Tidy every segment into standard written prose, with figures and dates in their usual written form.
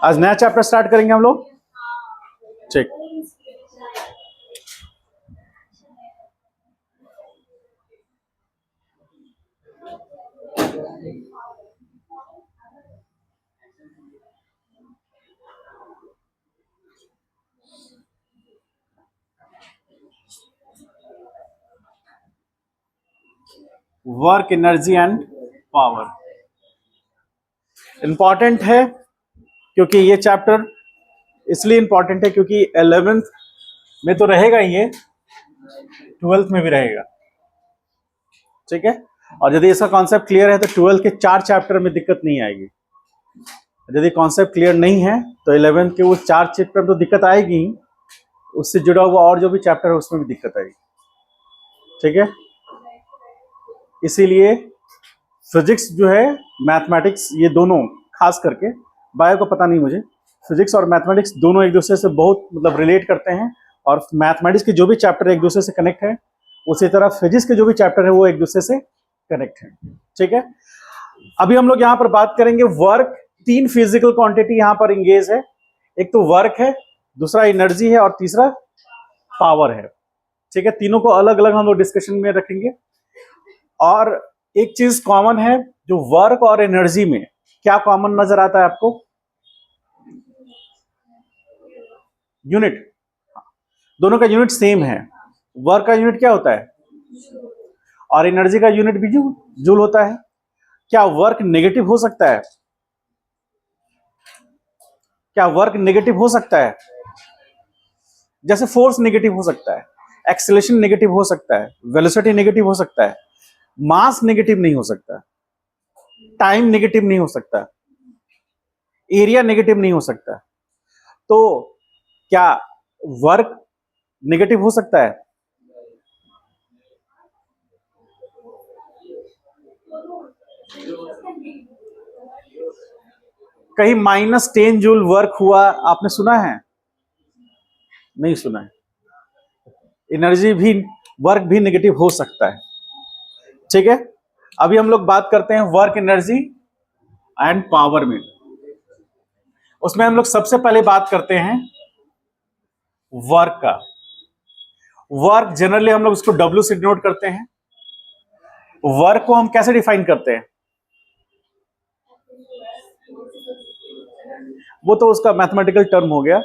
आज नया chapter start करेंगे हम लोग। ठीक। Work, energy and power important है, क्योंकि ये चैप्टर इसलिए इंपॉर्टेंट है क्योंकि 11th में तो रहेगा ही, ये 12th में भी रहेगा। ठीक है, और यदि इसका कॉन्सेप्ट क्लियर है तो 12th के 4 चैप्टर में दिक्कत नहीं आएगी। यदि कॉन्सेप्ट क्लियर नहीं है तो 11th के वो 4 चैप्टर में तो दिक्कत आएगी, उससे जुड़ा हुआ और जो भी चैप्टर है उसमें भी दिक्कत आएगी। ठीक है, इसीलिए फिजिक्स जो है, मैथमेटिक्स, ये दोनों, खास करके बायो को पता नहीं मुझे, फिजिक्स और मैथमेटिक्स दोनों एक दूसरे से बहुत मतलब रिलेट करते हैं, और मैथमेटिक्स के जो भी चैप्टर एक दूसरे से कनेक्ट है, उसी तरह फिजिक्स के जो भी चैप्टर है वो एक दूसरे से कनेक्ट है। ठीक है, अभी हम लोग यहाँ पर बात करेंगे वर्क। 3 फिजिकल क्वांटिटी यहाँ पर इंगेज है। एक तो वर्क है, दूसरा एनर्जी है, और तीसरा पावर है। ठीक है, तीनों को अलग अलग हम लोग डिस्कशन में रखेंगे। और एक चीज कॉमन है, जो वर्क और एनर्जी में क्या कॉमन नजर आता है आपको? यूनिट। दोनों का यूनिट सेम है। वर्क का यूनिट क्या होता है और एनर्जी का यूनिट भी जूल होता है। क्या वर्क नेगेटिव हो सकता है? क्या वर्क नेगेटिव हो सकता है? जैसे फोर्स नेगेटिव हो सकता है, एक्सेलरेशन नेगेटिव हो सकता है, वेलोसिटी नेगेटिव हो सकता है, मास नेगेटिव नहीं हो सकता, टाइम नेगेटिव नहीं हो सकता, एरिया नेगेटिव नहीं हो सकता। तो क्या वर्क नेगेटिव हो सकता है? कहीं -10 जूल वर्क हुआ आपने सुना है? नहीं सुना है। एनर्जी भी, वर्क भी नेगेटिव हो सकता है। ठीक है, अभी हम लोग बात करते हैं वर्क, एनर्जी एंड पावर में। उसमें हम लोग सबसे पहले बात करते हैं वर्क का। वर्क जनरली हम लोग उसको W से डिनोट करते हैं। वर्क को हम कैसे डिफाइन करते हैं? वो तो उसका मैथमेटिकल टर्म हो गया।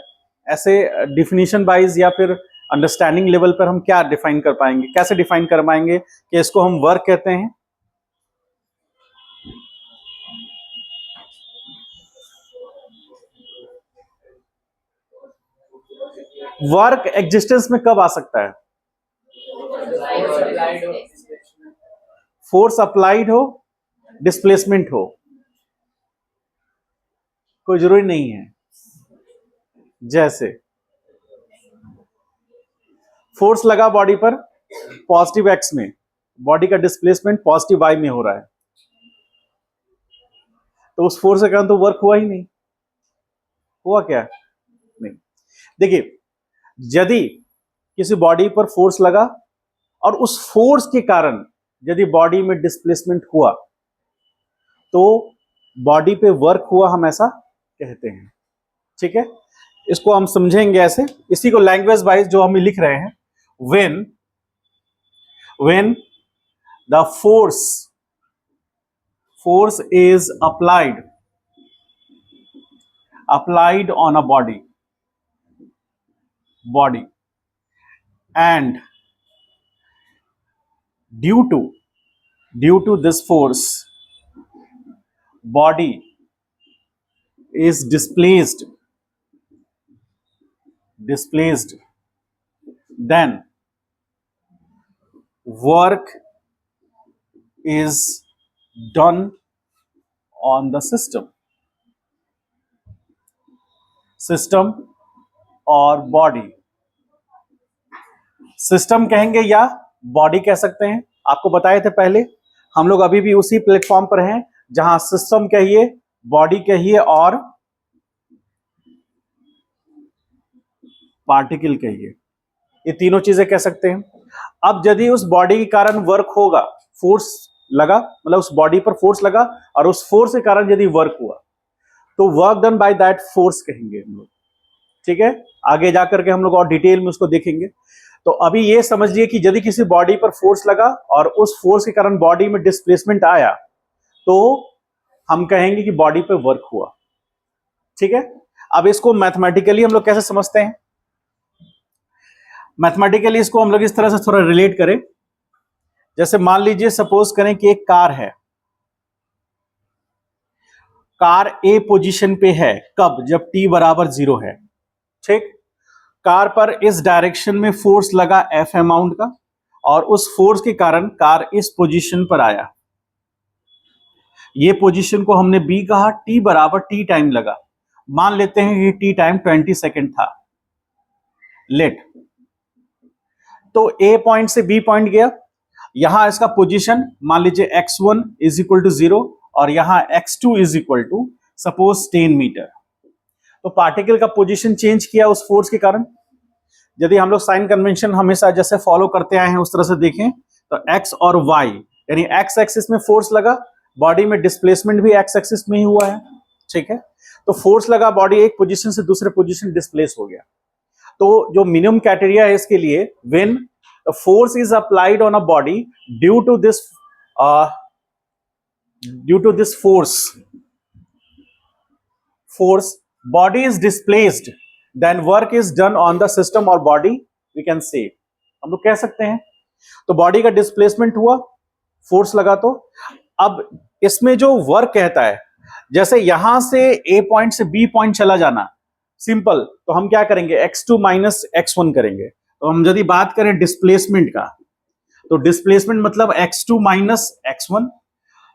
ऐसे डिफिनीशन वाइज या फिर अंडरस्टैंडिंग लेवल पर हम क्या डिफाइन कर पाएंगे, कैसे डिफाइन कर पाएंगे कि इसको हम वर्क कहते हैं? वर्क एग्जिस्टेंस में कब आ सकता है? फोर्स अप्लाइड हो, डिस्प्लेसमेंट हो, कोई जरूरी नहीं है। जैसे फोर्स लगा बॉडी पर पॉजिटिव एक्स में, बॉडी का डिस्प्लेसमेंट पॉजिटिव वाई में हो रहा है, तो उस फोर्स के कारण तो वर्क हुआ ही नहीं। हुआ क्या? नहीं। देखिए, यदि किसी बॉडी पर फोर्स लगा और उस फोर्स के कारण यदि बॉडी में डिस्प्लेसमेंट हुआ तो बॉडी पे वर्क हुआ, हम ऐसा कहते हैं। ठीक है, इसको हम समझेंगे ऐसे, इसी को लैंग्वेज वाइज जो हम लिख रहे हैं, when the force is applied on a body and due to this force body is displaced, then work is done on the system और बॉडी। सिस्टम कहेंगे या बॉडी कह सकते हैं। आपको बताए थे पहले, हम लोग अभी भी उसी प्लेटफॉर्म पर हैं जहां सिस्टम कहिए, बॉडी कहिए और पार्टिकल कहिए, ये तीनों चीजें कह सकते हैं। अब यदि उस बॉडी के कारण वर्क होगा, फोर्स लगा, मतलब उस बॉडी पर फोर्स लगा और उस फोर्स के कारण यदि वर्क हुआ, तो work done by that force कहेंगे हम लोग। ठीक है, आगे जाकर के हम लोग और डिटेल में उसको देखेंगे। तो अभी ये समझिए कि यदि किसी बॉडी पर फोर्स लगा और उस फोर्स के कारण बॉडी में डिस्प्लेसमेंट आया तो हम कहेंगे कि बॉडी पे वर्क हुआ। ठीक है, अब इसको मैथमेटिकली हम लोग कैसे समझते हैं? मैथमेटिकली इसको हम लोग इस तरह से थोड़ा रिलेट करें। जैसे मान लीजिए, सपोज करें कि एक कार है, कार ए पोजीशन पे है, कब? जब t बराबर 0 है। ठीक, कार पर इस डायरेक्शन में फोर्स लगा F अमाउंट का, और उस फोर्स के कारण कार इस पोजीशन पर आया। ये पोजीशन को हमने B कहा, t बराबर t टाइम लगा। मान लेते हैं ये t टाइम 20 सेकेंड था। लेट, तो A पॉइंट से B पॉइंट गया, यहां इसका पोजीशन मान लीजिए x1 इज इक्वल टू 0 और यहां x2 is equal to suppose 10 metre. तो पार्टिकल का पोजीशन चेंज किया उस फोर्स के कारण। यदि हम लोग साइन कन्वेंशन हमेशा जैसे फॉलो करते आए हैं उस तरह से देखें तो x और y, यानी x एक्सिस में फोर्स लगा, बॉडी में डिस्प्लेसमेंट भी x एक्सिस में ही हुआ है। ठीक है, तो फोर्स लगा, बॉडी एक पोजीशन से दूसरे पोजीशन डिस्प्लेस हो गया। तो जो मिनिमम क्राइटेरिया है इसके लिए, when the force is applied on a body due to this force body is displaced, then work is done on the system or body, we can say, हम लोग कह सकते हैं। तो बॉडी का डिस्प्लेसमेंट हुआ, फोर्स लगा। तो अब इसमें जो वर्क कहता है, जैसे यहां से ए पॉइंट से बी पॉइंट चला जाना, सिंपल, तो हम क्या करेंगे, x2 माइनस x1 करेंगे। तो हम यदि बात करें डिस्प्लेसमेंट का, तो डिस्प्लेसमेंट मतलब x2 माइनस x1,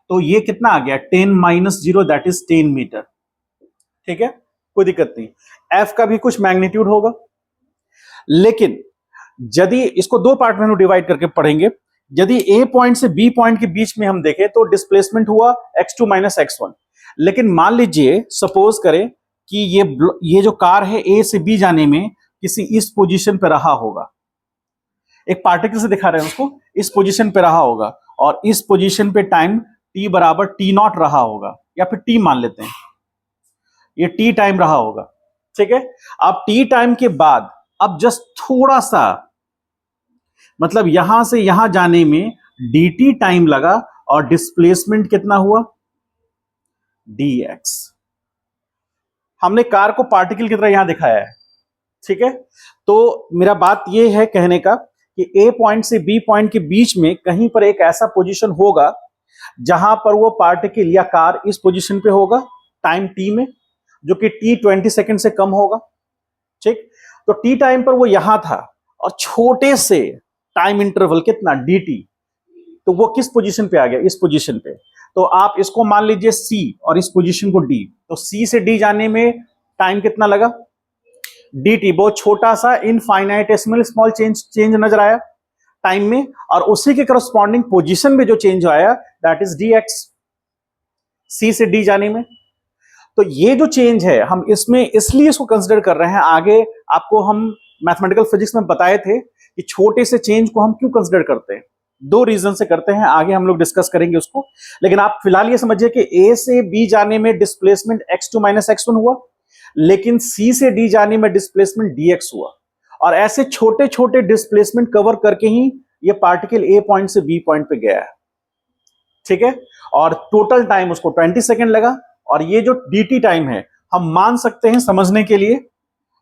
तो ये कितना आ गया, 10 माइनस 0 दैट इज 10 मीटर। ठीक है, कोई दिक्कत नहीं, F का भी कुछ मैग्नीट्यूड होगा। लेकिन यदि इसको दो पार्ट में हम डिवाइड करके पढ़ेंगे, यदि A पॉइंट से B पॉइंट के बीच में हम देखें तो डिस्प्लेसमेंट हुआ x2 माइनस x1। लेकिन मान लीजिए, सपोज करें कि ये जो कार है A से B जाने में किसी इस पोजीशन पे रहा होगा, एक पार्टिकल से दिखा रहे हैं उसको, इस पोजीशन पे रहा होगा, और इस पोजीशन पे टाइम t बराबर t0 रहा होगा, या फिर t मान लेते हैं, ये टी टाइम रहा होगा। ठीक है, अब टी टाइम के बाद अब जस्ट थोड़ा सा, मतलब यहां से यहां जाने में dt टाइम लगा, और डिस्प्लेसमेंट कितना हुआ, dx। हमने कार को पार्टिकल की तरह यहां दिखाया है। ठीक है, तो मेरा बात यह है कहने का कि A पॉइंट से B पॉइंट के बीच में कहीं पर एक ऐसा पोजीशन होगा जहां पर वो पार्टिकल या कार इस पोजीशन पे होगा टाइम t में, जो कि t 20 सेकंड से कम होगा। ठीक, तो t टाइम पर वो यहां था, और छोटे से टाइम इंटरवल कितना, dt, तो वो किस पोजीशन पे आ गया, इस पोजीशन पे। तो आप इसको मान लीजिए c और इस पोजीशन को d, तो c से d जाने में टाइम कितना लगा, dt, बहुत छोटा सा इनफाइनाइटेसिमल स्मॉल चेंज नजर आया टाइम में, और उसी के करस्पॉन्डिंग पोजीशन में जो चेंज आया दैट इज dx, c से d जाने में। तो ये जो चेंज है, हम इसमें इसलिए इसको कंसीडर कर रहे हैं, आगे आपको हम मैथमेटिकल फिजिक्स में बताए थे कि छोटे से चेंज को हम क्यों कंसीडर करते हैं, दो रीजन से करते हैं, आगे हम लोग डिस्कस करेंगे उसको। लेकिन आप फिलहाल ये समझिए कि A से B जाने में डिस्प्लेसमेंट x2 माइनस x1 हुआ, लेकिन C से D जाने में डिस्प्लेसमेंट dx हुआ, और ऐसे छोटे छोटे डिस्प्लेसमेंट कवर करके ही ये पार्टिकल A पॉइंट से B पॉइंट पे गया है। ठीक है, और टोटल टाइम उसको 20 सेकेंड लगा, और ये जो dt टाइम है हम मान सकते हैं समझने के लिए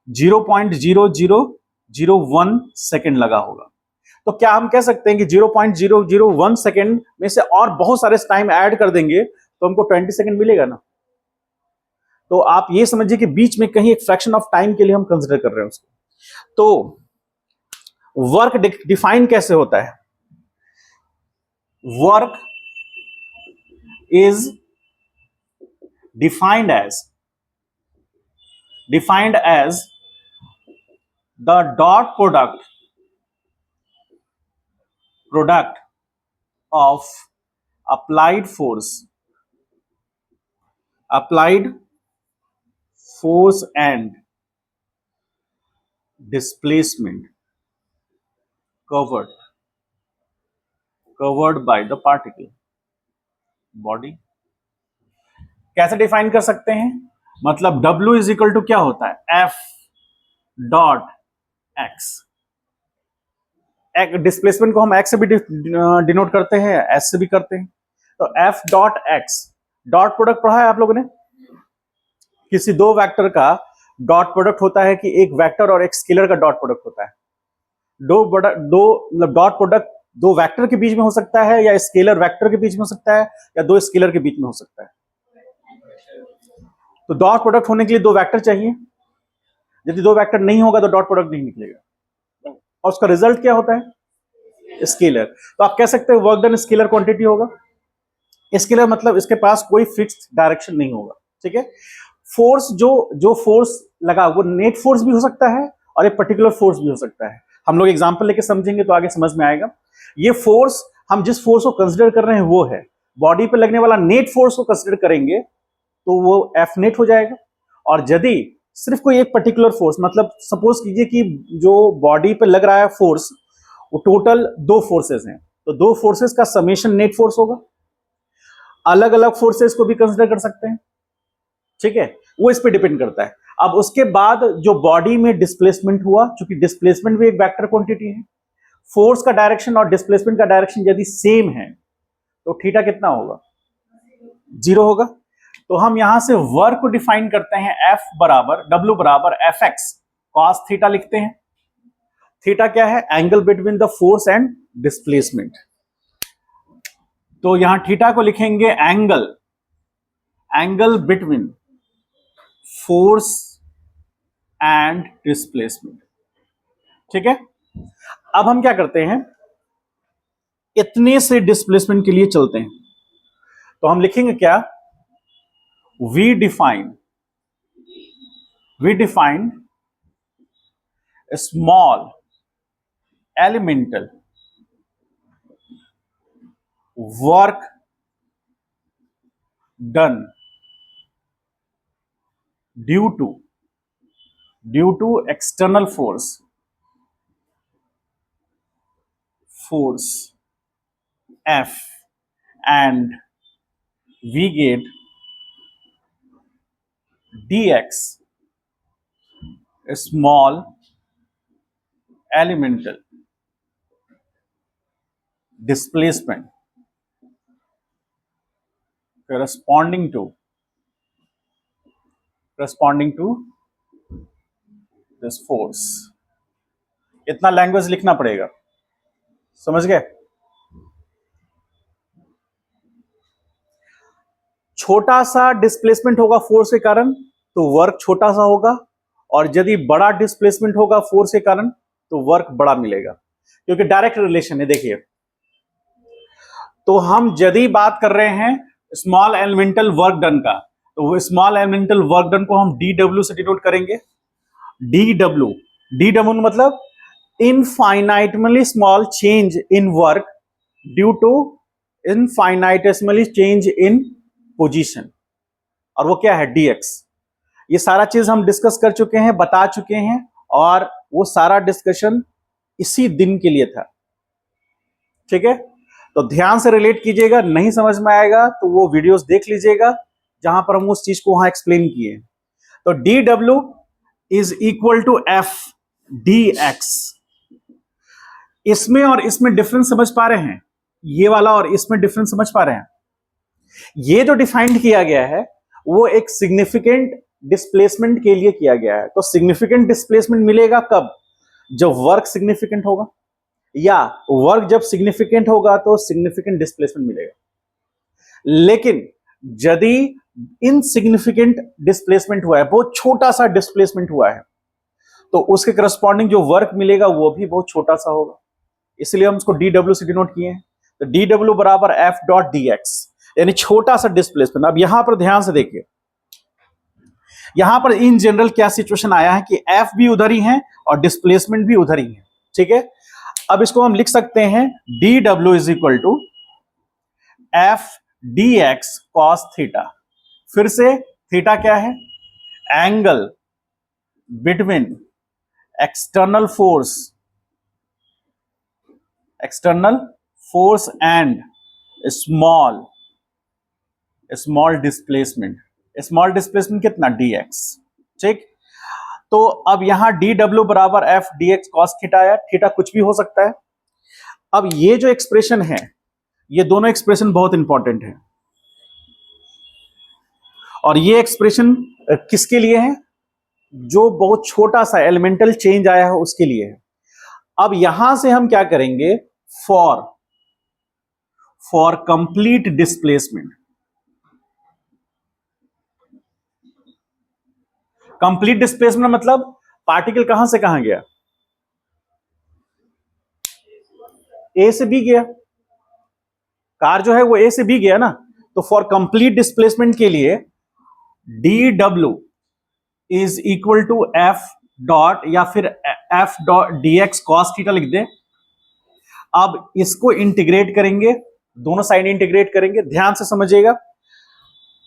0.0001 सेकेंड लगा होगा। तो क्या हम कह सकते हैं कि 0.001 सेकेंड में से और बहुत सारे टाइम ऐड कर देंगे तो हमको 20 सेकेंड मिलेगा ना। तो आप ये समझिए कि बीच में कहीं एक फ्रैक्शन ऑफ टाइम के लिए हम कंसिडर कर रहे हैं उसको। तो वर्क डिफाइन कैसे होता है, work is defined as the dot product of applied force and displacement covered by the particle body। कैसे डिफाइन कर सकते हैं, मतलब W इज इक्वल टू क्या होता है, F डॉट एक्स। डिस्प्लेसमेंट को हम एक्स से भी डिनोट करते हैं, एस से भी करते हैं। तो F dot x, dot product पढ़ा है आप लोगों ने, किसी दो वेक्टर का डॉट प्रोडक्ट होता है कि एक वेक्टर और एक स्केलर का डॉट प्रोडक्ट होता है। दो मतलब डॉट प्रोडक्ट दो वेक्टर के बीच में हो सकता है, या स्केलर वेक्टर के बीच में हो सकता है, या दो स्केलर के बीच में हो सकता है। तो डॉट प्रोडक्ट होने के लिए दो वेक्टर चाहिए, यदि दो वेक्टर नहीं होगा तो डॉट प्रोडक्ट नहीं निकलेगा, और उसका रिजल्ट क्या होता है, स्केलर। तो आप कह सकते हैं वर्क डन स्केलर क्वांटिटी होगा। स्केलर मतलब इसके पास कोई फिक्स्ड डायरेक्शन नहीं होगा, ठीक है। फोर्स जो फोर्स लगा वो नेट फोर्स भी हो सकता है और एक पर्टिकुलर फोर्स भी हो सकता है। हम लोग एग्जांपल लेके समझेंगे तो आगे समझ में आएगा। ये फोर्स, हम जिस फोर्स को कंसिडर कर रहे हैं वो है बॉडी पे लगने वाला नेट फोर्स को कंसिडर करेंगे तो वो एफ नेट हो जाएगा। और यदि सिर्फ कोई एक पर्टिकुलर फोर्स, मतलब सपोज कीजिए कि जो बॉडी पे लग रहा है फोर्स वो टोटल दो फोर्सेस हैं, तो दो फोर्सेस का समेशन नेट फोर्स होगा। अलग अलग फोर्सेस को भी कंसिडर कर सकते हैं, ठीक है, वो इस पे डिपेंड करता है। अब उसके बाद जो बॉडी में डिस्प्लेसमेंट हुआ, क्योंकि डिस्प्लेसमेंट भी एक वेक्टर क्वांटिटी है, फोर्स का डायरेक्शन और डिस्प्लेसमेंट का डायरेक्शन यदि सेम है तो थीटा कितना होगा, 0 होगा। तो हम यहां से वर्क को डिफाइन करते हैं, F बराबर W बराबर एफ एक्स कॉस थीटा लिखते हैं। थीटा क्या है, angle between the force and displacement. तो यहां थीटा को लिखेंगे angle between force and displacement, ठीक है। अब हम क्या करते हैं, इतने से डिस्प्लेसमेंट के लिए चलते हैं, तो हम लिखेंगे क्या, we define small elemental work done due to external force F, and we get dx small elemental displacement corresponding to this force। इतना लैंग्वेज लिखना पड़ेगा, समझ गए। छोटा सा डिस्प्लेसमेंट होगा फोर्स के कारण तो वर्क छोटा सा होगा, और यदि बड़ा डिस्प्लेसमेंट होगा फोर्स के कारण तो वर्क बड़ा मिलेगा, क्योंकि डायरेक्ट रिलेशन है। देखिए, तो हम यदि बात कर रहे हैं स्मॉल एलिमेंटल वर्क डन का, तो वो स्मॉल एलिमेंटल वर्क डन को हम DW से डिनोट करेंगे। DW मतलब infinitely small change in work due to infinitesimally change in position, और वो क्या है, dx। ये सारा चीज हम डिस्कस कर चुके हैं, बता चुके हैं, और वो सारा डिस्कशन इसी दिन के लिए था, ठीक है। तो ध्यान से रिलेट कीजिएगा, नहीं समझ में आएगा तो वो वीडियोस देख लीजिएगा जहां पर हम उस चीज को वहां एक्सप्लेन किए। तो DW is equal to F dx। इसमें और इसमें डिफरेंस समझ पा रहे हैं, ये वाला और इसमें डिफरेंस समझ पा रहे हैं। ये जो डिफाइंड किया गया है वो एक सिग्निफिकेंट डिस्प्लेसमेंट के लिए किया गया है। तो सिग्निफिकेंट डिस्प्लेसमेंट मिलेगा कब, जब वर्क सिग्निफिकेंट होगा, या वर्क जब सिग्निफिकेंट होगा तो सिग्निफिकेंट डिस्प्लेसमेंट मिलेगा। लेकिन यदि इनसिग्निफिकेंट डिस्प्लेसमेंट हुआ है, बहुत छोटा सा डिस्प्लेसमेंट हुआ है, तो उसके करस्पॉन्डिंग जो वर्क मिलेगा वो भी बहुत छोटा सा होगा, इसलिए हम उसको DW से डिनोट किए हैं। तो DW बराबर F डॉट dx, यानी छोटा सा डिस्प्लेसमेंट। अब यहां पर ध्यान से देखिए, यहां पर इन जनरल क्या सिचुएशन आया है कि F भी उधर ही है और डिस्प्लेसमेंट भी उधर ही है, ठीक है। अब इसको हम लिख सकते हैं DW is equal to F dx cos theta. फिर से थीटा क्या है, angle between external force and small displacement, small displacement कितना dx, ठीक। तो अब यहां dw बराबर f dx cos थीटा आया, थीटा कुछ भी हो सकता है। अब ये जो एक्सप्रेशन है, ये दोनों एक्सप्रेशन बहुत इंपॉर्टेंट है, और ये एक्सप्रेशन किसके लिए है? जो बहुत छोटा सा एलिमेंटल चेंज आया है उसके लिए है। अब यहां से हम क्या करेंगे? For complete displacement, complete displacement मतलब पार्टिकल कहां से कहां गया? ए से बी गया, कार जो है वो ए से बी गया ना। तो फॉर कंप्लीट डिस्प्लेसमेंट के लिए D W is equal to F dot, या फिर F dot D X cos theta लिख दे। अब इसको इंटीग्रेट करेंगे, दोनों साइड इंटीग्रेट करेंगे, ध्यान से समझिएगा।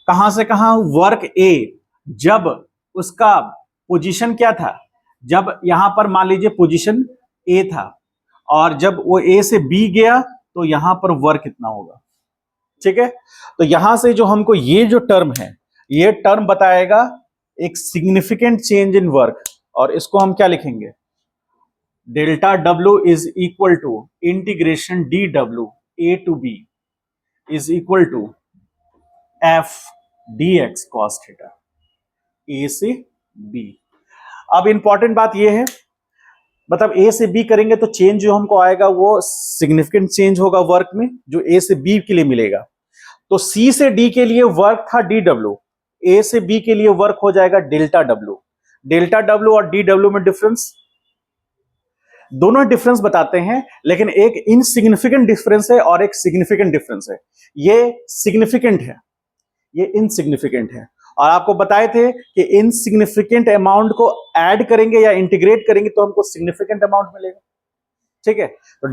कहां से कहां? वर्क ए, जब उसका पोजीशन क्या था? जब यहां पर मान लीजिए पोजीशन ए था, और जब वो ए से बी गया तो यहां पर वर्क कितना होगा, ठीक है। तो यहां से जो हमको ये जो टर्म है, ये टर्म बताएगा एक सिग्निफिकेंट चेंज इन वर्क, और इसको हम क्या लिखेंगे? Delta W is equal to integration D W A to B is equal to F D X cos theta, A से बी। अब इंपॉर्टेंट बात यह है, मतलब ए से बी करेंगे तो चेंज जो हमको आएगा वो सिग्निफिकेंट चेंज होगा वर्क में, जो ए से बी के लिए मिलेगा। तो सी से डी के लिए वर्क था डी डब्ल्यू, ए से बी के लिए वर्क हो जाएगा डेल्टा डब्ल्यू। डेल्टा डब्ल्यू और डी डब्ल्यू में डिफरेंस, दोनों डिफरेंस बताते हैं, लेकिन एक इनसिग्निफिकेंट डिफरेंस है और एक सिग्निफिकेंट डिफरेंस है। ये सिग्निफिकेंट है, ये इनसिग्निफिकेंट है। और आपको बताए थे कि इनसिग्निफिकेंट अमाउंट को ऐड करेंगे या इंटीग्रेट करेंगे तो हमको सिग्निफिकेंट अमाउंट मिलेगा, ठीक है। तो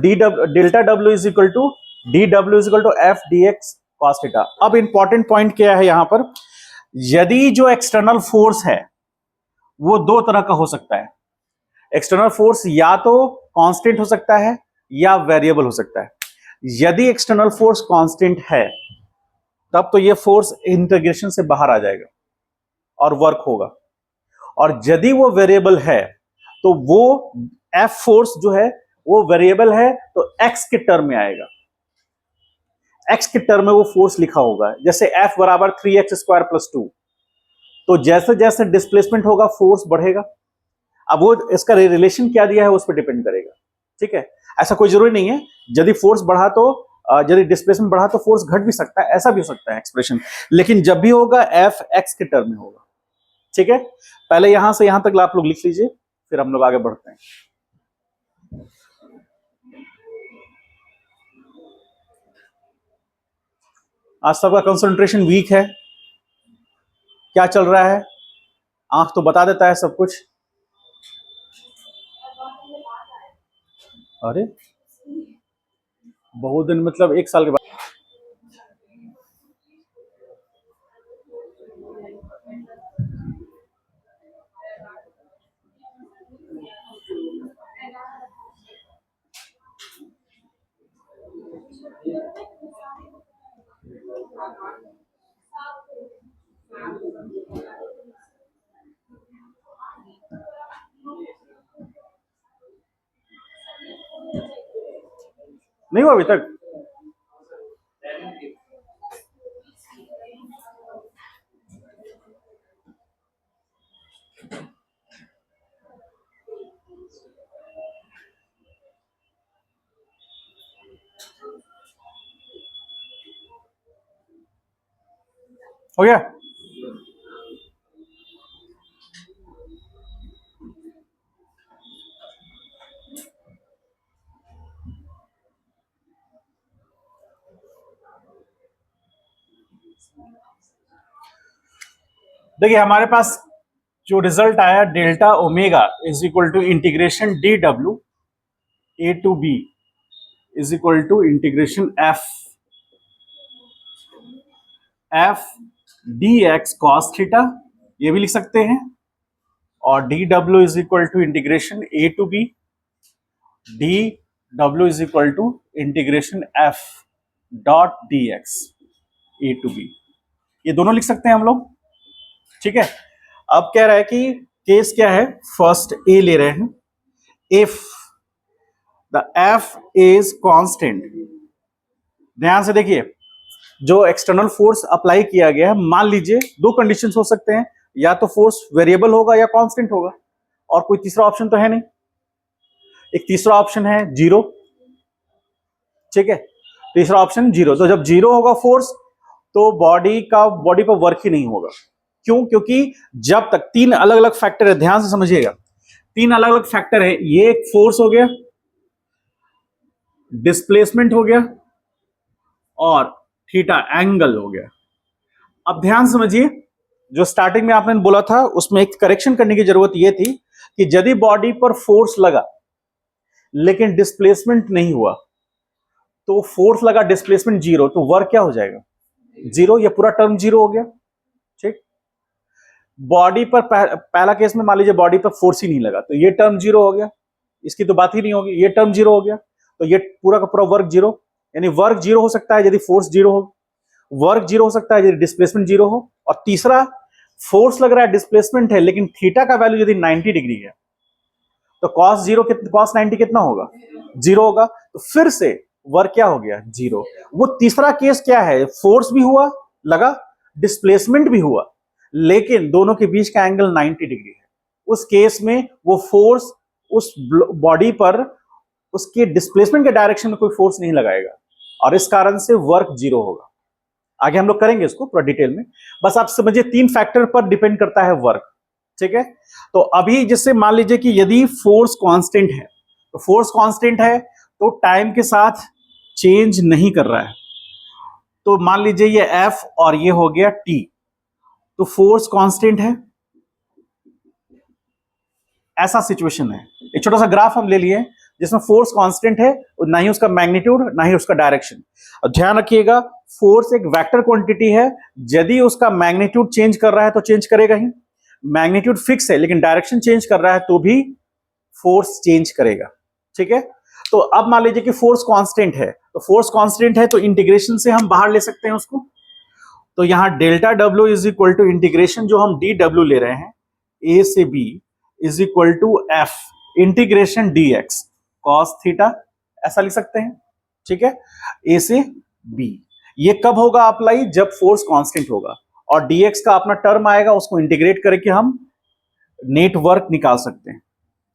delta W is equal to D W is equal to F D X cos theta. अब इंपॉर्टेंट पॉइंट क्या है यहां पर? यदि जो एक्सटर्नल फोर्स है वो दो तरह का हो सकता है। एक्सटर्नल फोर्स या तो कांस्टेंट हो सकता है या वेरिएबल हो सकता है। यदि एक्सटर्नल फोर्स कांस्टेंट है तब तो ये फोर्स इंटीग्रेशन से बाहर आ जाएगा और वर्क होगा, और यदि वो वेरिएबल है तो वो एफ फोर्स जो है वो वेरिएबल है तो एक्स के टर्म में आएगा, एक्स के टर्म में वो फोर्स लिखा होगा। जैसे एफ बराबर 3x² + 2, तो जैसे जैसे डिस्प्लेसमेंट होगा फोर्स बढ़ेगा। अब वो इसका रिलेशन क्या दिया है उस पर डिपेंड करेगा, ठीक है। ऐसा कोई जरूरी नहीं है, यदि फोर्स बढ़ा तो यदि डिस्प्लेसमेंट बढ़ा तो फोर्स घट भी सकता है, ऐसा भी हो सकता है एक्सप्रेशन, लेकिन जब भी होगा एफ एक्स के टर्म में होगा, ठीक है। पहले यहां से यहां तक आप लोग लिख लीजिए, फिर हम लोग आगे बढ़ते हैं। आज सबका कंसंट्रेशन वीक है, क्या चल रहा है? आंख तो बता देता है सब कुछ। अरे बहुत दिन, मतलब 1 साल के बाद। नहीं हुआ अभी तक? हो गया? देखिए हमारे पास जो रिजल्ट आया, delta omega is equal to integration D W A to B is equal to integration F D X cos theta, ये भी लिख सकते हैं। और D W is equal to integration A to B D W is equal to integration F dot D X A to B, ये दोनों लिख सकते हैं हम लोग। ठीक है। अब कह रहा है कि केस क्या है, फर्स्ट ए ले रहे हैं, if the F is constant. ध्यान से देखिए, जो एक्सटर्नल फोर्स अप्लाई किया गया है, मान लीजिए दो कंडीशंस हो सकते हैं, या तो फोर्स वेरिएबल होगा या कांस्टेंट होगा, और कोई तीसरा ऑप्शन तो है नहीं। एक तीसरा ऑप्शन है जीरो, ठीक है, तीसरा ऑप्शन जीरो। तो जब जीरो होगा फोर्स, तो बॉडी पर वर्क ही नहीं होगा। क्यों? क्योंकि जब तक तीन अलग अलग फैक्टर है, ध्यान से समझिएगा, तीन अलग अलग फैक्टर है। ये एक फोर्स हो गया, डिस्प्लेसमेंट हो गया, और थीटा एंगल हो गया। अब ध्यान समझिए, जो स्टार्टिंग में आपने बोला था उसमें एक करेक्शन करने की जरूरत यह थी कि यदि बॉडी पर फोर्स लगा लेकिन डिस्प्लेसमेंट नहीं हुआ, तो फोर्स लगा डिस्प्लेसमेंट जीरो, तो वर्क क्या हो जाएगा? जीरो। ये पूरा टर्म जीरो हो गया। ठीक, बॉडी पर पहला केस में मान लीजिए बॉडी पर फोर्स ही नहीं लगा, तो ये टर्म जीरो हो गया, इसकी तो बात ही नहीं होगी, ये टर्म जीरो हो गया, तो ये पूरा का पूरा वर्क जीरो। यानी वर्क जीरो हो सकता है यदि फोर्स जीरो हो, वर्क जीरो हो सकता है यदि डिस्प्लेसमेंट जीरो हो, और तीसरा, फोर्स लग रहा है, डिस्प्लेसमेंट है, लेकिन थीटा का वैल्यू यदि 90 डिग्री है, तो कॉस जीरो कॉस 90 कितना होगा? जीरो होगा। तो फिर से वर्क क्या हो गया? जीरो। वो तीसरा केस क्या है? फोर्स भी हुआ लगा, डिस्प्लेसमेंट भी हुआ, लेकिन दोनों के बीच का एंगल 90 डिग्री है। उस केस में वो फोर्स उस बॉडी पर उसके डिस्प्लेसमेंट के डायरेक्शन में कोई फोर्स नहीं लगाएगा, और इस कारण से वर्क जीरो होगा। आगे हम लोग करेंगे इसको पूरा डिटेल में, बस आप समझिए तीन फैक्टर पर डिपेंड करता है वर्क। ठीक है, तो अभी जिससे मान लीजिए कि यदि फोर्स कांस्टेंट है, तो फोर्स कांस्टेंट है तो टाइम के साथ चेंज नहीं कर रहा है, तो मान लीजिए ये F और ये हो गया T, तो फोर्स कांस्टेंट है, ऐसा सिचुएशन है। एक छोटा सा ग्राफ हम ले लिए जिसमें फोर्स कांस्टेंट है, ना ही उसका मैग्नीट्यूड ना ही उसका डायरेक्शन। और ध्यान रखिएगा, फोर्स एक वेक्टर क्वांटिटी है, यदि उसका मैग्नीट्यूड चेंज कर रहा है तो चेंज करेगा ही, मैग्नीट्यूड फिक्स है लेकिन डायरेक्शन चेंज कर रहा है तो भी फोर्स चेंज करेगा। ठीक है, तो अब मान लीजिए कि फोर्स कांस्टेंट है, तो फोर्स कांस्टेंट है तो इंटीग्रेशन से हम बाहर ले सकते हैं उसको। तो यहां delta W is equal to integration जो हम डी डब्ल्यू ले रहे हैं, ए से बी is equal to F integration D X cos theta, ऐसा लिख सकते हैं। ठीक है, ए से बी। ये कब होगा अप्लाई? जब फोर्स कांस्टेंट होगा, और dx का अपना टर्म आएगा, उसको इंटीग्रेट करके हम नेट वर्क निकाल सकते हैं।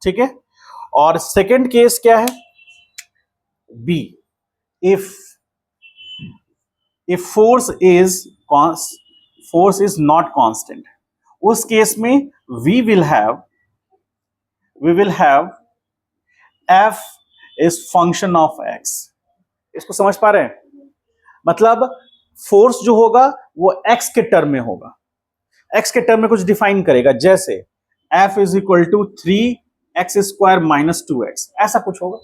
ठीक है, और सेकंड केस क्या है? B, if force is not constant, उस केस में we will have f is function of x। इसको समझ पा रहे हैं? मतलब फोर्स जो होगा वो x के टर्म में होगा, x के टर्म में कुछ डिफाइन करेगा, जैसे f is equal to 3x square minus 2x, ऐसा कुछ होगा।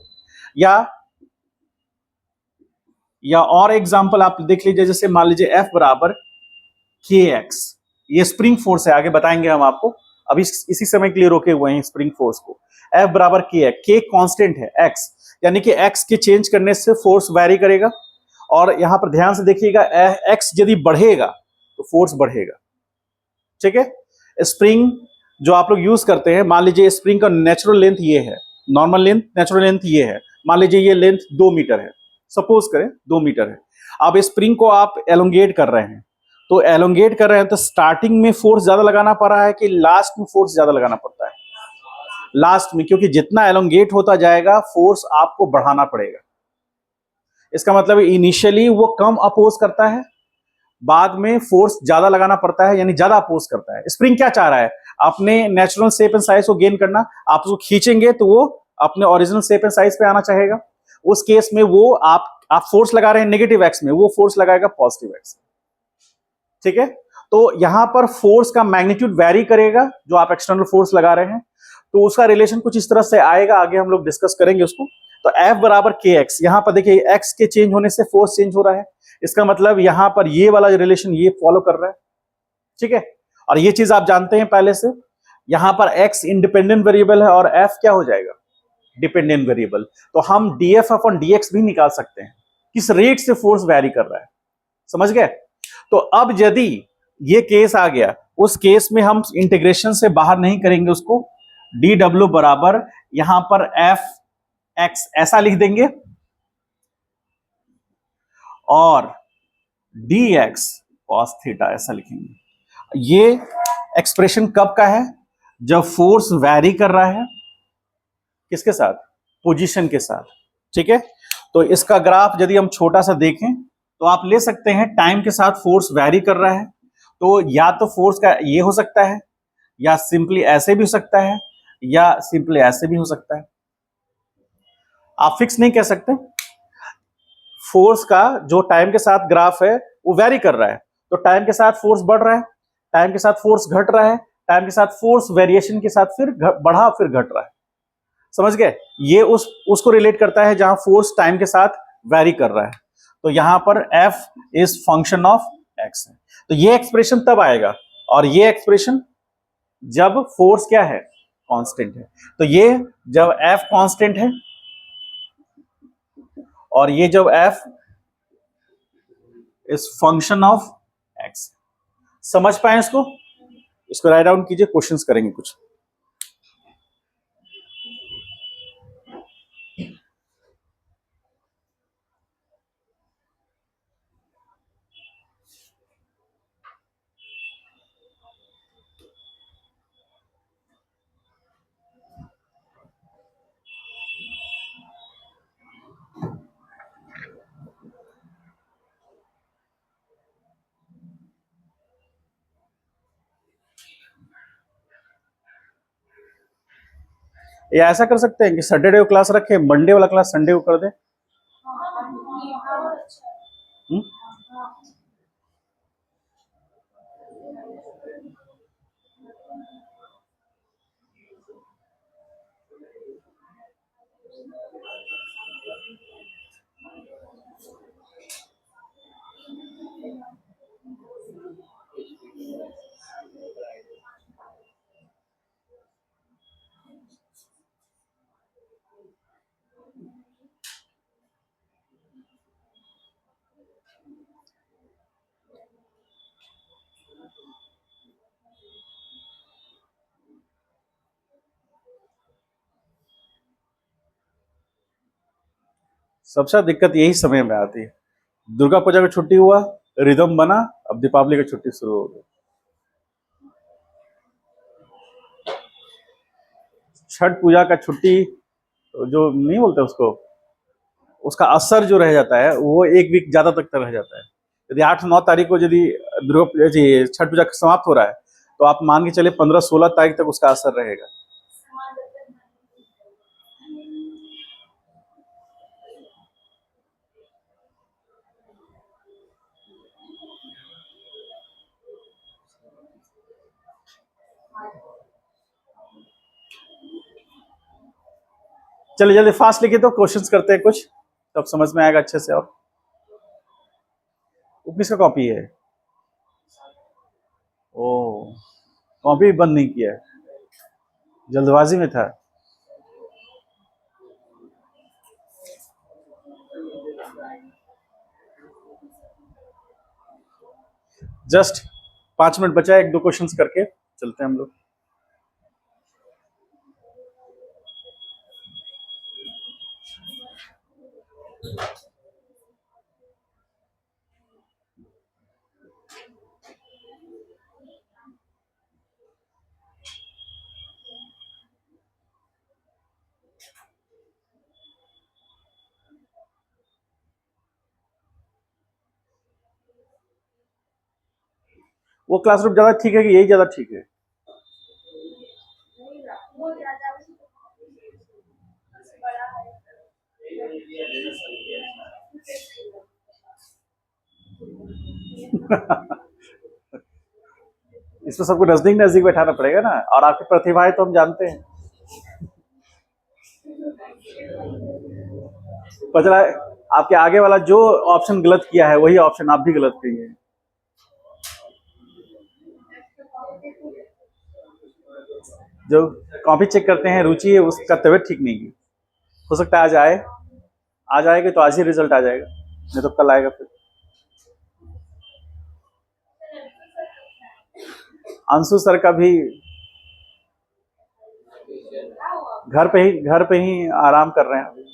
या और एग्जांपल आप देख लीजिए, जैसे मान लीजिए F बराबर kx, ये स्प्रिंग फोर्स है, आगे बताएंगे हम आपको, अभी इसी समय के लिए रोके हुए हैं स्प्रिंग फोर्स को। F बराबर k, k कांस्टेंट है, x यानी कि x के चेंज करने से फोर्स वैरी करेगा, और यहां पर ध्यान से देखिएगा, x यदि बढ़ेगा तो फोर्स बढ़ेगा। ठीक है, स्प्रिंग जो आप लोग यूज करते हैं, मान लीजिए स्प्रिंग का नेचुरल लेंथ ये है, नॉर्मल लेंथ, नेचुरल लेंथ ये है, मान लीजिए ये लेंथ 2 मीटर है, सपोज करें 2 मीटर है। अब स्प्रिंग को आप एलोंगेट कर रहे हैं, तो एलोंगेट कर रहे हैं तो स्टार्टिंग में फोर्स ज्यादा लगाना पड़ रहा है कि लास्ट में फोर्स ज्यादा लगाना पड़ता है? लास्ट में, क्योंकि जितना एलोंगेट होता जाएगा फोर्स आपको बढ़ाना पड़ेगा। इसका मतलब इनिशियली वो कम अपोज करता है, बाद में फोर्स ज्यादा लगाना पड़ता है, यानी ज्यादा अपोज करता है। स्प्रिंग क्या चाह रहा है? अपने नेचुरल शेप एंड साइज को गेन करना, आप उसको खींचेंगे तो वो अपने ओरिजिनल शेप एंड साइज पे आना चाहेगा। उस केस में वो आप फोर्स लगा रहे हैं नेगेटिव एक्स में, वो फोर्स लगाएगा पॉजिटिव एक्स। ठीक है, तो यहां पर फोर्स का मैग्नीट्यूड वैरी करेगा, जो आप एक्सटर्नल फोर्स लगा रहे हैं, तो उसका रिलेशन कुछ इस तरह से आएगा, आगे हम लोग डिस्कस करेंगे उसको। तो F बराबर kx, यहां पर देखिए x के चेंज होने से फोर्स चेंज हो रहा है, इसका मतलब यहां पर ये वाला रिलेशन ये फॉलो कर रहा है। ठीक है, और ये चीज आप जानते हैं पहले से, यहां पर x इंडिपेंडेंट वेरिएबल है और F क्या हो जाएगा? Dependent variable. तो हम df अपॉन dx भी निकाल सकते हैं, किस रेट से फोर्स वैरी कर रहा है। समझ गए? तो अब यदि ये केस आ गया, उस केस में हम इंटीग्रेशन से बाहर नहीं करेंगे उसको, डी डब्ल्यू बराबर यहां पर एफ एक्स ऐसा लिख देंगे और डी एक्स कॉस थीटा ऐसा लिखेंगे। ये एक्सप्रेशन कब का है? जब फोर्स वैरी कर रहा है, किसके साथ? पोजीशन के साथ। ठीक है, तो इसका ग्राफ यदि हम छोटा सा देखें तो आप ले सकते हैं टाइम के साथ फोर्स वैरी कर रहा है, तो या तो फोर्स का ये हो सकता है, या सिंपली ऐसे भी हो सकता है, या सिंपली ऐसे भी हो सकता है। आप फिक्स नहीं कह सकते। फोर्स का जो टाइम के साथ ग्राफ है वो वैरी कर रहा है, तो टाइम के साथ फोर्स बढ़ रहा है, टाइम के साथ फोर्स घट रहा है, टाइम के साथ फोर्स वेरिएशन के साथ फिर बढ़ा फिर घट रहा है। समझ गए? ये उसको रिलेट करता है जहां फोर्स टाइम के साथ वैरी कर रहा है। तो यहां पर F is function of x है। तो ये एक्सप्रेशन तब आएगा, और ये एक्सप्रेशन जब फोर्स क्या है? कांस्टेंट है। तो ये जब F कांस्टेंट है और ये जब F is function of x। समझ पाए इसको? इसको राइट डाउन कीजिए, क्वेश्चंस करेंगे कुछ। ये ऐसा कर सकते हैं कि सैटरडे को क्लास रखे, मंडे वाला क्लास संडे को कर दे। सबसे दिक्कत यही समय में आती है। दुर्गा पूजा की छुट्टी हुआ, रिदम बना, अब दीपावली की छुट्टी शुरू हो गई। छठ पूजा का छुट्टी जो नहीं बोलते उसको, उसका असर जो रह जाता है वो एक वीक ज्यादा तक रह जाता है। यदि 8-9 तारीख को यदि दुर्गा छठ पूजा समाप्त हो रहा है, तो आप मान के चले 15-16 तारीख तक उसका असर रहेगा। चलिए जल्दी फास्ट लिखिए, तो क्वेश्चंस करते हैं कुछ, तब समझ में आएगा अच्छे से। और वो किसका कॉपी है? ओ, कॉपी बंद नहीं किया है, जल्दबाजी में था। जस्ट 5 मिनट बचा है, 1-2 क्वेश्चंस करके चलते हैं हम लोग। वो क्लासरूम ज्यादा ठीक है कि यही ज्यादा ठीक है? इसमें सबको नजदीक नजदीक बैठाना पड़ेगा ना, और आपकी प्रतिभा है तो हम जानते हैं। पता है, आपके आगे वाला जो ऑप्शन गलत किया है वही ऑप्शन आप भी गलत किए हैं। जो कॉपी चेक करते हैं, रुचि है, उसका तबीयत ठीक नहीं है, हो सकता है आज आए, आज आएगा तो आज ही रिजल्ट आ जाएगा, नहीं तो कल आएगा फिर। अंशु सर का भी घर पे ही आराम कर रहे हैं।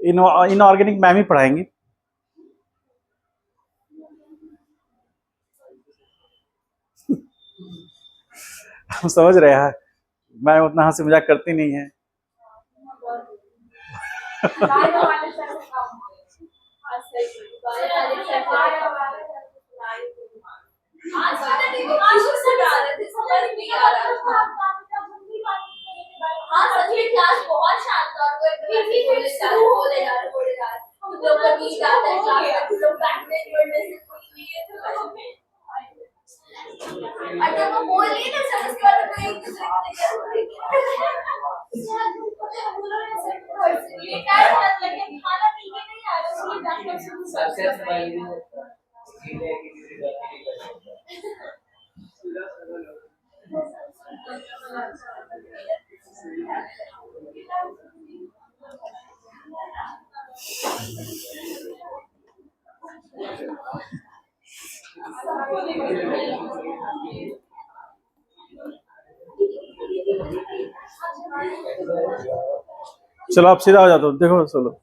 इनऑर्गेनिक मैम ही पढ़ाएंगी। हम समझ रहे हैं, मैम उतना हंसी मजाक करती नहीं है। चलो आप सीधा हो जाते हो, देखो चलो।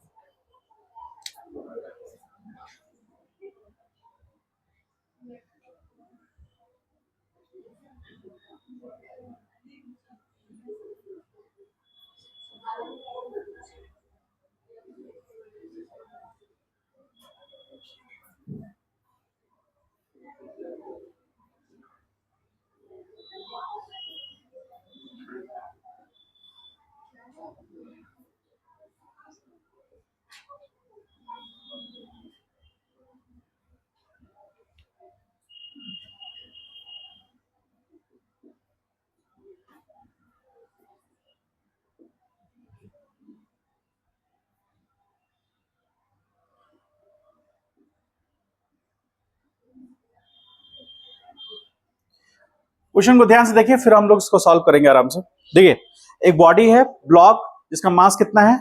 क्वेश्चन को ध्यान से देखिए, फिर हम लोग इसको सॉल्व करेंगे आराम से। देखिए, एक बॉडी है ब्लॉक, जिसका मास कितना है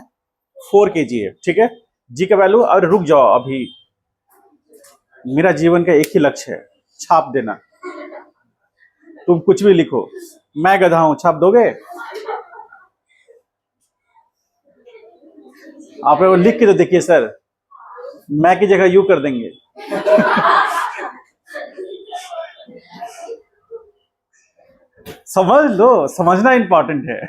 4 kg है, ठीक है। जी का वैल्यू, और रुक जाओ अभी, मेरा जीवन का एक ही लक्ष्य है, छाप देना। तुम कुछ भी लिखो, मैं गधा हूं, छाप दोगे? आप लोग लिख के तो देखिए सर, मैं की जगह यू कर देंगे। समझ लो, समझना इंपॉर्टेंट है।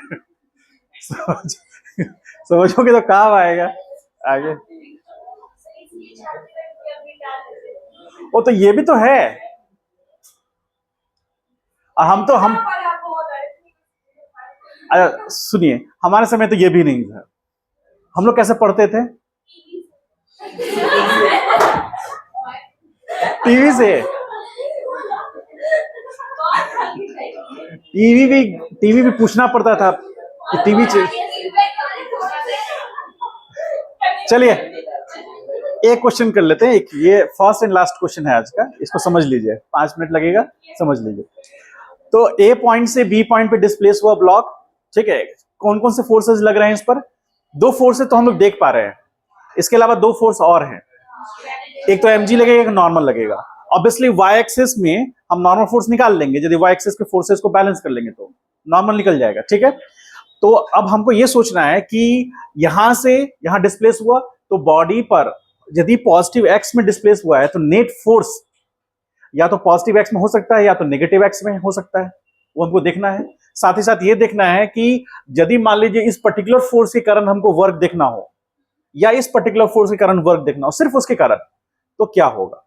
समझोगे तो काम आएगा आगे। वो तो ये भी तो है, हम सुनिए, हमारे समय तो ये भी नहीं था। हम लोग कैसे पढ़ते थे? टीवी से। टीवी भी पूछना पड़ता था कि टीवी चलिए एक क्वेश्चन कर लेते हैं, एक ये फर्स्ट एंड लास्ट क्वेश्चन है आज का, इसको समझ लीजिए, 5 मिनट लगेगा, समझ लीजिए। तो ए पॉइंट से बी पॉइंट पे डिस्प्लेस हुआ ब्लॉक, ठीक है। कौन कौन से फोर्सेस लग रहे हैं इस पर? 2 फोर्सेस तो हम लोग देख पा रहे हैं, इसके अलावा 2 फोर्स और हैं। एक तो mg लगेगा, एक नॉर्मल लगेगा। ऑब्वियसली वाई एक्सिस में हम नॉर्मल फोर्स निकाल लेंगे, यदि वाई एक्सिस के फोर्सेस को बैलेंस कर लेंगे तो नॉर्मल निकल जाएगा, ठीक है। तो अब हमको ये सोचना है कि यहां से यहां डिस्प्लेस हुआ, तो बॉडी पर यदि पॉजिटिव एक्स में डिस्प्लेस हुआ है तो नेट फोर्स या तो पॉजिटिव एक्स में हो सकता है या तो नेगेटिव एक्स में हो सकता है, वो हमको देखना है। साथ ही साथ ये देखना है कि यदि मान लीजिए इस पर्टिकुलर फोर्स के कारण हमको वर्क देखना हो या इस पर्टिकुलर फोर्स के कारण वर्क देखना हो, सिर्फ उसके कारण, तो क्या होगा,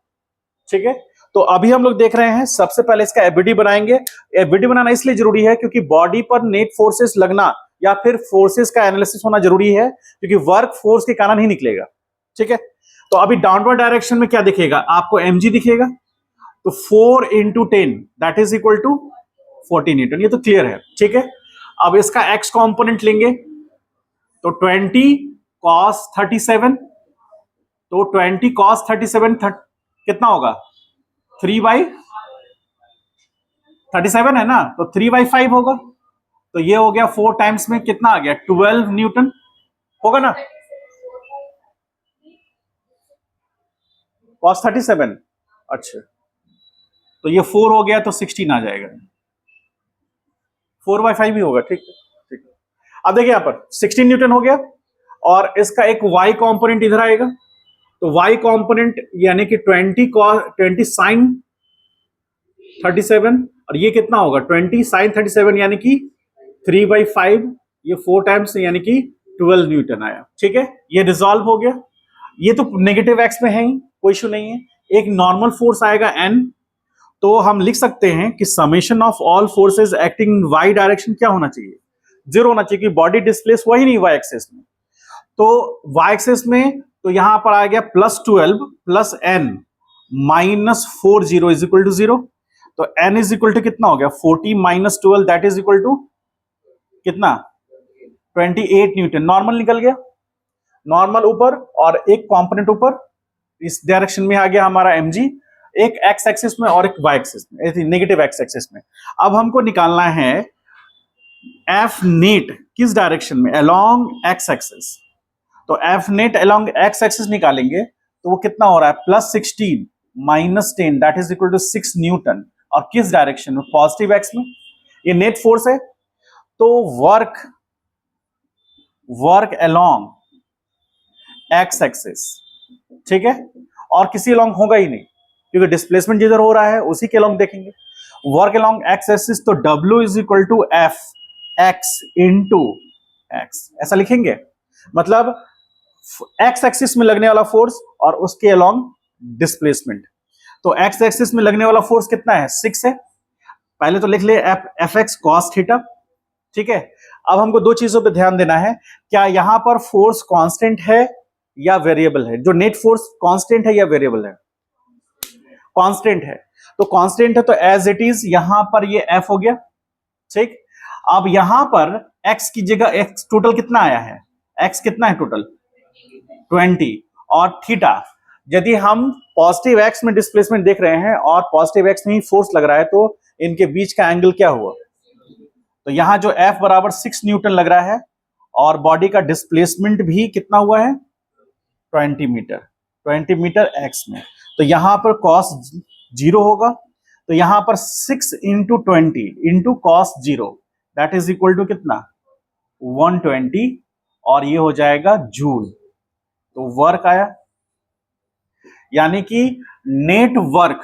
ठीक है। तो अभी हम लोग देख रहे हैं, सबसे पहले इसका एबीडी बनाएंगे। एबीडी बनाना इसलिए जरूरी है क्योंकि बॉडी पर नेट फोर्सेस लगना या फिर फोर्सेस का एनालिसिस होना जरूरी है, क्योंकि वर्क फोर्स के कारण ही निकलेगा, ठीक है। तो अभी डाउनवर्ड डायरेक्शन में क्या दिखेगा आपको? mg दिखेगा, तो 4 into 10 that is equal to 40 newton, ये तो क्लियर है, ठीक है। अब इसका x कंपोनेंट लेंगे तो 20 cos 37, तो 20 cos 37 कितना होगा? 3/37 है ना, तो 3/5 होगा। तो ये हो गया 4 टाइम्स में कितना आ गया? 12 न्यूटन होगा ना। cos 37, अच्छा तो ये 4 हो गया तो 16 आ जाएगा, 4/5 ही होगा, ठीक है ठीक है। अब देखिए यहां पर 16 न्यूटन हो गया और इसका एक y कंपोनेंट इधर आएगा, तो y कंपोनेंट यानी कि 20 साइन 37 और ये कितना होगा 20 साइन 37 यानी कि 3/5, ये 4 टाइम्स यानी कि 12 न्यूटन आया, ठीक है। ये रिजॉल्व हो गया, ये तो नेगेटिव एक्स में है ही, कोई इशू नहीं है। एक नॉर्मल फोर्स आएगा n, तो हम लिख सकते हैं कि summation of all forces acting in Y direction क्या होना चाहिए, 0 होना चाहिए, कि बॉडी डिस्प्लेस हुआ ही नहीं वाई एक्सेस में। तो वाई एक्सेस में तो यहां पर आ गया +12 plus n -4 0 is equal to 0, तो n इज इक्वल टू कितना हो गया 40 - 12 दैट इज इक्वल टू कितना 28 न्यूटन। नॉर्मल निकल गया, नॉर्मल ऊपर और एक कंपोनेंट ऊपर, इस डायरेक्शन में आ गया हमारा mg, एक एक्स एक्सिस में और एक वाई एक्सिस में, नेगेटिव एक्स एक्सिस में। अब हमको निकालना है एफ नेट किस डायरेक्शन में, अलोंग एक्स एक्सिस, तो F net along X axis निकालेंगे तो वो कितना हो रहा है +16 - 10 that is equal to 6 newton, और किस डायरेक्शन में, पॉजिटिव एक्स में। ये नेट फोर्स है, तो वर्क अलोंग एक्स एक्सिस, ठीक है, और किसी अलोंग होगा ही नहीं क्योंकि डिस्प्लेसमेंट जिधर हो रहा है उसी के अलोंग देखेंगे। वर्क अलोंग एक्स एक्सिस, तो W is equal to F X into X, ऐसा लिखेंगे, मतलब एक्स एक्सिस में लगने वाला फोर्स और उसके अलोंग डिस्प्लेसमेंट। तो एक्स एक्सिस में लगने वाला फोर्स कितना है 6 है, पहले तो लिख ले एफ एक्स कॉस थीटा, ठीक है। अब हमको दो चीजों पे ध्यान देना है, क्या यहां पर फोर्स कांस्टेंट है या वेरिएबल है, जो नेट फोर्स कांस्टेंट है या वेरिएबल है, कांस्टेंट है, तो कांस्टेंट है तो एज इट इज यहां पर ये एफ हो गया, ठीक। अब यहां पर एक्स की जगह एक्स टोटल कितना आया है, एक्स कितना है टोटल 20, और थीटा, यदि हम पॉजिटिव एक्स में डिस्प्लेसमेंट देख रहे हैं और पॉजिटिव एक्स में ही फोर्स लग रहा है, तो इनके बीच का एंगल क्या हुआ, तो यहां जो F बराबर 6 न्यूटन लग रहा है और बॉडी का डिस्प्लेसमेंट भी कितना हुआ है 20 मीटर, 20 मीटर एक्स में, तो यहां पर cos 0 होगा, तो यहां पर 6 into 20 into cos 0 that is equal to कितना 120, और ये हो जाएगा जूल, तो वर्क आया, यानी कि net work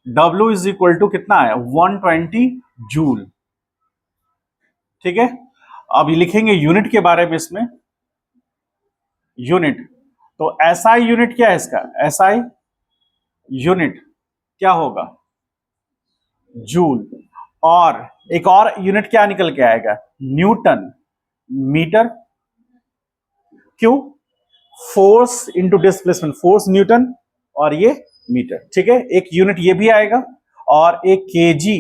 W is equal to कितना आया 120 जूल, ठीक है। अब लिखेंगे यूनिट के बारे में, इसमें यूनिट, तो एसआई यूनिट क्या है इसका, एसआई यूनिट क्या होगा जूल, और एक और यूनिट क्या निकल के आएगा न्यूटन मीटर, क्यों, force into displacement, force Newton और ये मीटर, ठीक है। एक यूनिट ये भी आएगा और एक केजी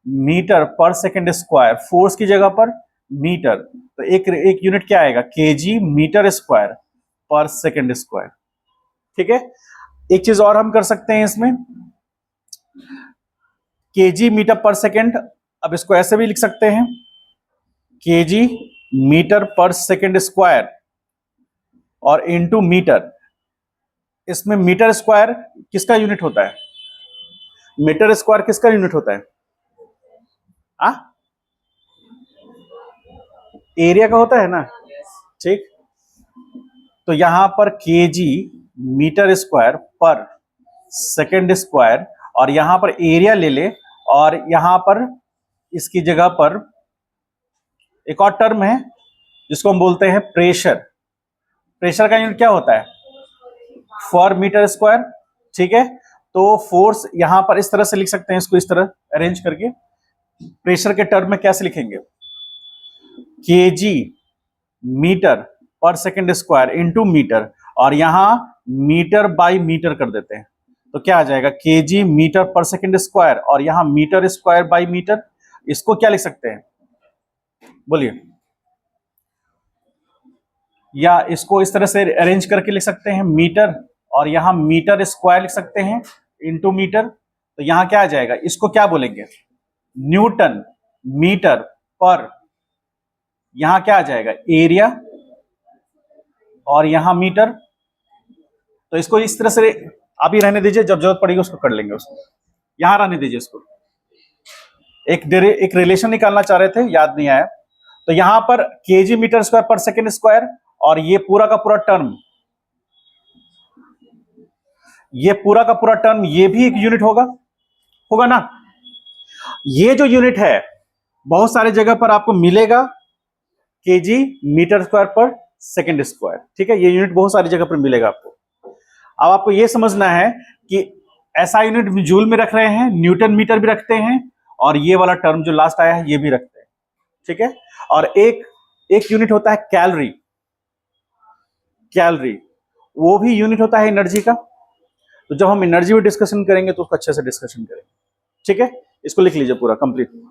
मीटर पर सेकंड स्क्वायर, फोर्स की जगह पर मीटर, तो एक यूनिट क्या आएगा केजी मीटर स्क्वायर पर सेकंड स्क्वायर, ठीक है। एक चीज और हम कर सकते हैं इसमें, केजी मीटर पर सेकंड, अब इसको ऐसे भी लिख सकते हैं केजी मीटर पर सेकंड स्क्वायर और इंटू मीटर, इसमें मीटर स्क्वायर किसका यूनिट होता है, मीटर स्क्वायर किसका यूनिट होता है, एरिया का होता है ना, ठीक। तो यहां पर केजी मीटर स्क्वायर पर सेकंड स्क्वायर, और यहां पर एरिया ले ले, और यहां पर इसकी जगह पर एक और टर्म है जिसको हम बोलते हैं प्रेशर, प्रेशर का यूनिट क्या होता है पर मीटर स्क्वायर, ठीक है। तो फोर्स यहां पर इस तरह से लिख सकते हैं, इसको इस तरह अरेंज करके, प्रेशर के टर्म में कैसे लिखेंगे केजी मीटर पर सेकंड स्क्वायर इंटू मीटर, और यहां मीटर बाय मीटर कर देते हैं, तो क्या आ जाएगा केजी मीटर पर सेकंड स्क्वायर, और यहां मीटर स्क्वायर बाय मीटर, इसको क्या लिख सकते हैं बोलिए, या इसको इस तरह से अरेंज करके लिख सकते हैं मीटर, और यहां मीटर स्क्वायर लिख सकते हैं इंटू मीटर, तो यहां क्या आ जाएगा, इसको क्या बोलेंगे न्यूटन मीटर पर, यहां क्या आ जाएगा एरिया और यहां मीटर। तो इसको इस तरह से अभी रहने दीजिए, जब जरूरत पड़ेगी उसको कर लेंगे, उसको यहां रहने दीजिए। इसको एक रिलेशन निकालना चाह रहे थे, याद नहीं आया। तो यहां पर केजी मीटर स्क्वायर पर सेकेंड स्क्वायर, और ये पूरा का पूरा टर्म, ये पूरा का पूरा टर्म, ये भी एक यूनिट होगा, होगा ना। ये जो यूनिट है बहुत सारे जगह पर आपको मिलेगा, केजी मीटर स्क्वायर पर सेकेंड स्क्वायर, ठीक है। ये यूनिट बहुत सारी जगह पर मिलेगा आपको। अब आपको ये समझना है कि ऐसा यूनिट जूल में रख रहे हैं, न्यूटन मीटर भी रखते हैं, और ये वाला टर्म जो लास्ट आया है ये भी रखते हैं, ठीक है। और एक एक यूनिट होता है कैलोरी, कैलोरी वो भी यूनिट होता है एनर्जी का। तो जब हम एनर्जी में डिस्कशन करेंगे तो उसको अच्छे से डिस्कशन करेंगे, ठीक है। इसको लिख लीजिए पूरा कंप्लीट।